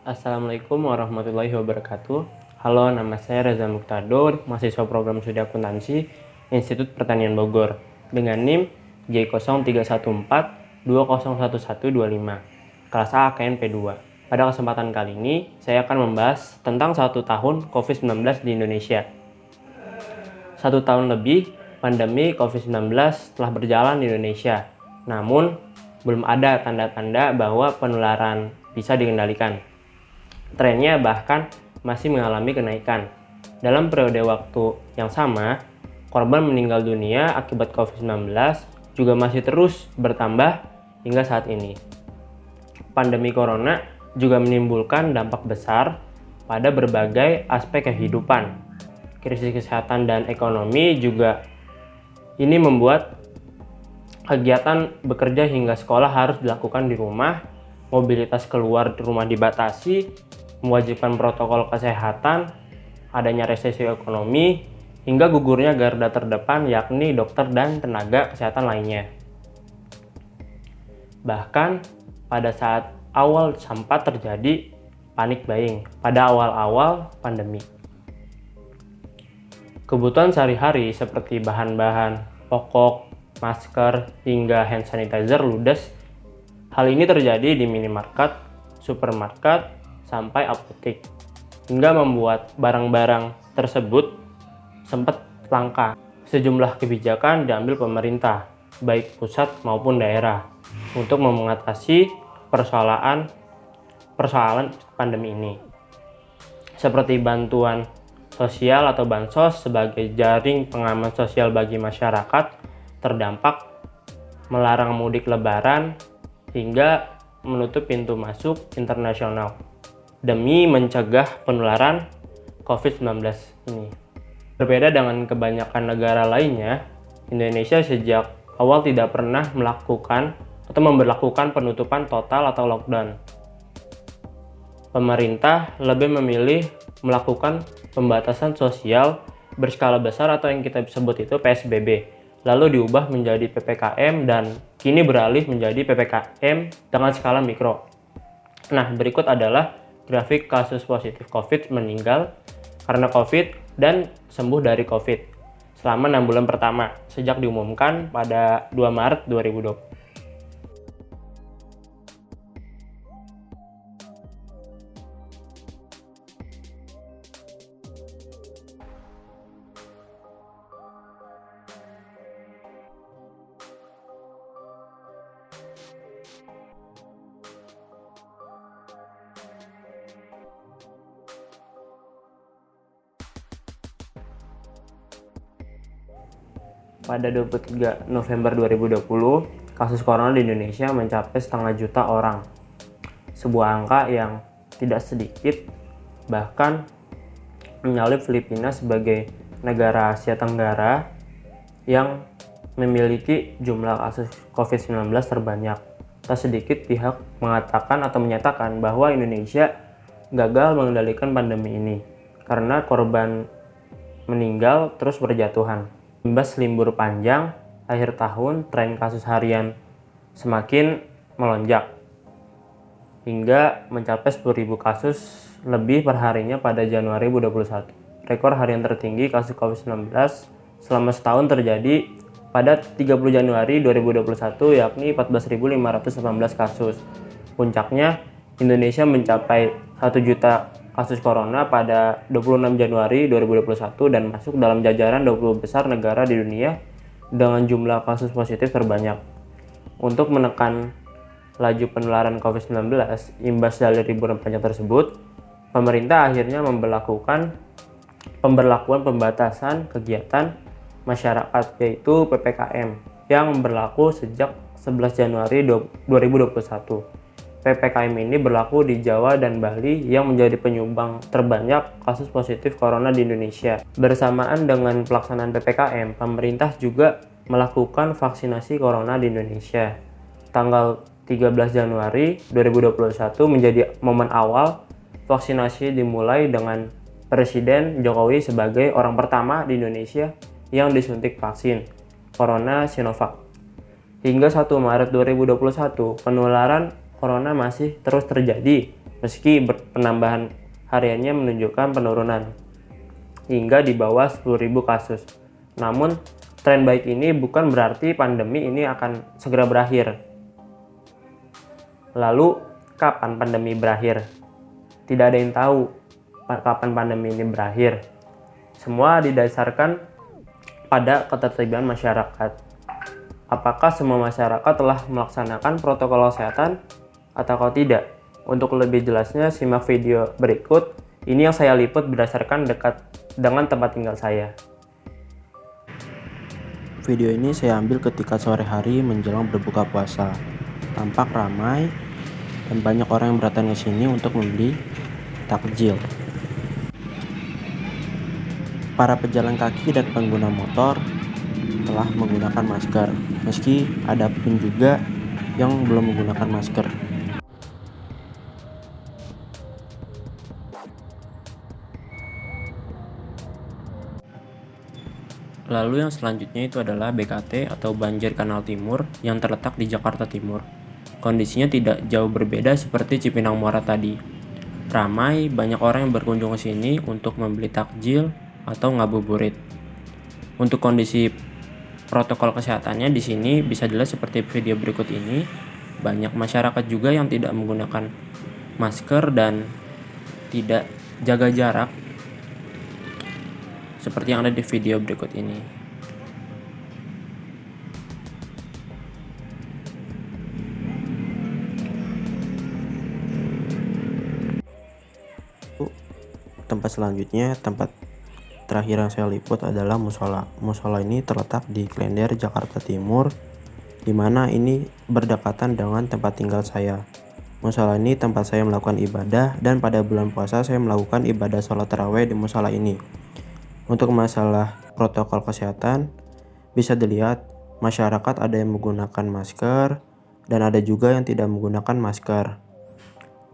Assalamualaikum warahmatullahi wabarakatuh. Halo, nama saya Reza Muqtadur, mahasiswa program studi akuntansi Institut Pertanian Bogor dengan NIM J0314201125, kelas A KNP 2. Pada kesempatan kali ini, saya akan membahas tentang 1 tahun COVID-19 di Indonesia. 1 tahun lebih, pandemi COVID-19 telah berjalan di Indonesia, namun belum ada tanda-tanda bahwa penularan bisa dikendalikan. Trennya bahkan masih mengalami kenaikan. Dalam periode waktu yang sama, korban meninggal dunia akibat COVID-19 juga masih terus bertambah hingga saat ini. Pandemi corona juga menimbulkan dampak besar pada berbagai aspek kehidupan. Krisis kesehatan dan ekonomi juga ini membuat kegiatan bekerja hingga sekolah harus dilakukan di rumah, mobilitas keluar rumah dibatasi, mewajibkan protokol kesehatan, adanya resesi ekonomi, hingga gugurnya garda terdepan yakni dokter dan tenaga kesehatan lainnya. Bahkan pada saat awal sempat terjadi panic buying pada awal-awal pandemi. Kebutuhan sehari-hari seperti bahan-bahan pokok, masker, hingga hand sanitizer ludes. Hal ini terjadi di minimarket, supermarket, sampai apotek, hingga membuat barang-barang tersebut sempat langka. Sejumlah kebijakan diambil pemerintah, baik pusat maupun daerah, untuk mengatasi persoalan pandemi ini. Seperti bantuan sosial atau bansos sebagai jaring pengaman sosial bagi masyarakat terdampak, melarang mudik lebaran, hingga menutup pintu masuk internasional demi mencegah penularan COVID-19 ini. Berbeda dengan kebanyakan negara lainnya, Indonesia sejak awal tidak pernah melakukan atau memberlakukan penutupan total atau lockdown. Pemerintah lebih memilih melakukan pembatasan sosial berskala besar atau yang kita sebut itu PSBB, lalu diubah menjadi PPKM dan kini beralih menjadi PPKM dengan skala mikro. Nah, berikut adalah grafik kasus positif COVID meninggal karena COVID dan sembuh dari COVID selama 6 bulan pertama sejak diumumkan pada 2 Maret 2020. Pada 23 November 2020, kasus corona di Indonesia mencapai 500 juta orang. Sebuah angka yang tidak sedikit, bahkan menyalip Filipina sebagai negara Asia Tenggara yang memiliki jumlah kasus COVID-19 terbanyak. Tak sedikit pihak mengatakan atau menyatakan bahwa Indonesia gagal mengendalikan pandemi ini karena korban meninggal terus berjatuhan. Imbas libur panjang akhir tahun, tren kasus harian semakin melonjak hingga mencapai 10.000 kasus lebih per harinya pada Januari 2021. Rekor harian tertinggi kasus COVID-19 selama setahun terjadi pada 30 Januari 2021 yakni 14.518 kasus. Puncaknya Indonesia mencapai 1 juta kasus corona pada 26 Januari 2021 dan masuk dalam jajaran 20 besar negara di dunia dengan jumlah kasus positif terbanyak. Untuk menekan laju penularan COVID-19, imbas dari liburan panjang tersebut, pemerintah akhirnya memberlakukan pemberlakuan pembatasan kegiatan masyarakat yaitu PPKM yang berlaku sejak 11 Januari 2021. PPKM ini berlaku di Jawa dan Bali yang menjadi penyumbang terbanyak kasus positif corona di Indonesia. Bersamaan dengan pelaksanaan PPKM, pemerintah juga melakukan vaksinasi corona di Indonesia. Tanggal 13 Januari 2021 menjadi momen awal vaksinasi dimulai dengan Presiden Jokowi sebagai orang pertama di Indonesia yang disuntik vaksin corona Sinovac. Hingga 1 Maret 2021, penularan corona masih terus terjadi meski penambahan hariannya menunjukkan penurunan hingga di bawah 10.000 kasus. Namun, tren baik ini bukan berarti pandemi ini akan segera berakhir. Lalu, kapan pandemi berakhir? Tidak ada yang tahu kapan pandemi ini berakhir. Semua didasarkan pada ketertiban masyarakat. Apakah semua masyarakat telah melaksanakan protokol kesehatan atau tidak? Untuk lebih jelasnya, simak video berikut. Ini yang saya liput berdasarkan dekat dengan tempat tinggal saya. Video ini saya ambil ketika sore hari menjelang berbuka puasa. Tampak ramai dan banyak orang yang berdatang ke sini untuk membeli takjil. Para pejalan kaki dan pengguna motor telah menggunakan masker, meski ada pun juga yang belum menggunakan masker. Lalu yang selanjutnya itu adalah BKT atau Banjir Kanal Timur yang terletak di Jakarta Timur. Kondisinya tidak jauh berbeda seperti Cipinang Muara tadi. Ramai, banyak orang yang berkunjung ke sini untuk membeli takjil atau ngabuburit. Untuk kondisi protokol kesehatannya di sini bisa dilihat seperti video berikut ini. Banyak masyarakat juga yang tidak menggunakan masker dan tidak jaga jarak seperti yang ada di video berikut ini. Tempat selanjutnya, tempat terakhir yang saya liput adalah musola. Musola ini terletak di Klender, Jakarta Timur, di mana ini berdekatan dengan tempat tinggal saya. Musola ini tempat saya melakukan ibadah, dan pada bulan puasa saya melakukan ibadah sholat tarawih di musola ini. Untuk masalah protokol kesehatan, bisa dilihat masyarakat ada yang menggunakan masker dan ada juga yang tidak menggunakan masker.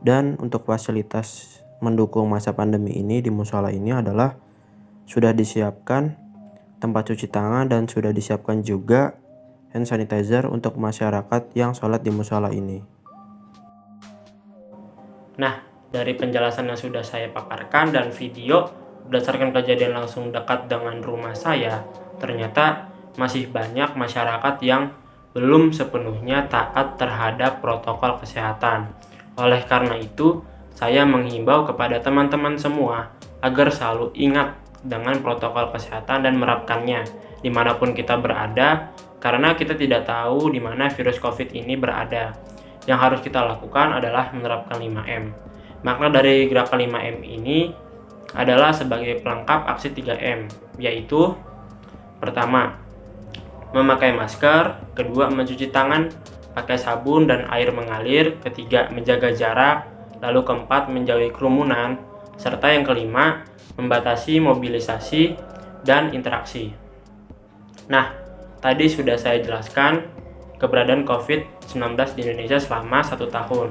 Dan untuk fasilitas mendukung masa pandemi ini di musola ini adalah sudah disiapkan tempat cuci tangan dan sudah disiapkan juga hand sanitizer untuk masyarakat yang sholat di musola ini. Nah, dari penjelasan yang sudah saya paparkan dan video berdasarkan kejadian langsung dekat dengan rumah saya, ternyata masih banyak masyarakat yang belum sepenuhnya taat terhadap protokol kesehatan. Oleh karena itu, saya menghimbau kepada teman-teman semua agar selalu ingat dengan protokol kesehatan dan menerapkannya dimanapun kita berada, karena kita tidak tahu di mana virus COVID ini berada. Yang harus kita lakukan adalah menerapkan 5M. Makna dari gerakan 5M ini adalah sebagai pelengkap aksi 3M, yaitu pertama, memakai masker, kedua, mencuci tangan pakai sabun dan air mengalir, ketiga, menjaga jarak, lalu keempat, menjauhi kerumunan, serta yang kelima, membatasi mobilisasi dan interaksi. Nah, tadi sudah saya jelaskan keberadaan COVID-19 di Indonesia selama 1 tahun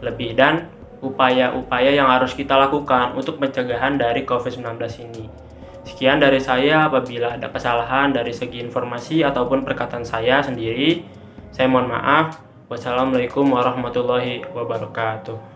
lebih dan upaya-upaya yang harus kita lakukan untuk pencegahan dari COVID-19 ini. Sekian dari saya. Apabila ada kesalahan dari segi informasi ataupun perkataan saya sendiri, saya mohon maaf. Wassalamualaikum warahmatullahi wabarakatuh.